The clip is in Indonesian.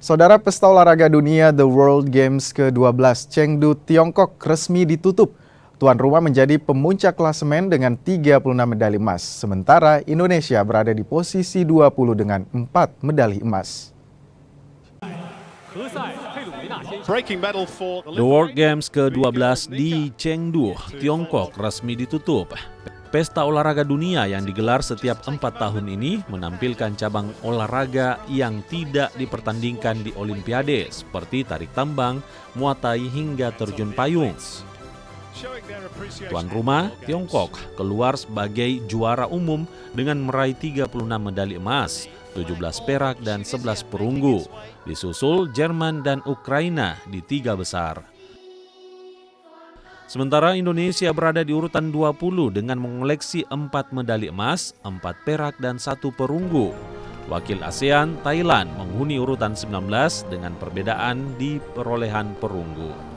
Saudara, pesta olahraga dunia The World Games ke-12 Chengdu, Tiongkok resmi ditutup. Tuan rumah menjadi pemuncak klasemen dengan 36 medali emas. Sementara Indonesia berada di posisi 20 dengan 4 medali emas. The World Games ke-12 di Chengdu, Tiongkok resmi ditutup. Pesta olahraga dunia yang digelar setiap 4 tahun ini menampilkan cabang olahraga yang tidak dipertandingkan di Olimpiade seperti tarik tambang, muay thai hingga terjun payung. Tuan rumah, Tiongkok, keluar sebagai juara umum dengan meraih 36 medali emas, 17 perak dan 11 perunggu. Disusul Jerman dan Ukraina di 3 besar. Sementara Indonesia berada di urutan 20 dengan mengoleksi 4 medali emas, 4 perak dan 1 perunggu. Wakil ASEAN, Thailand, menghuni urutan 19 dengan perbedaan di perolehan perunggu.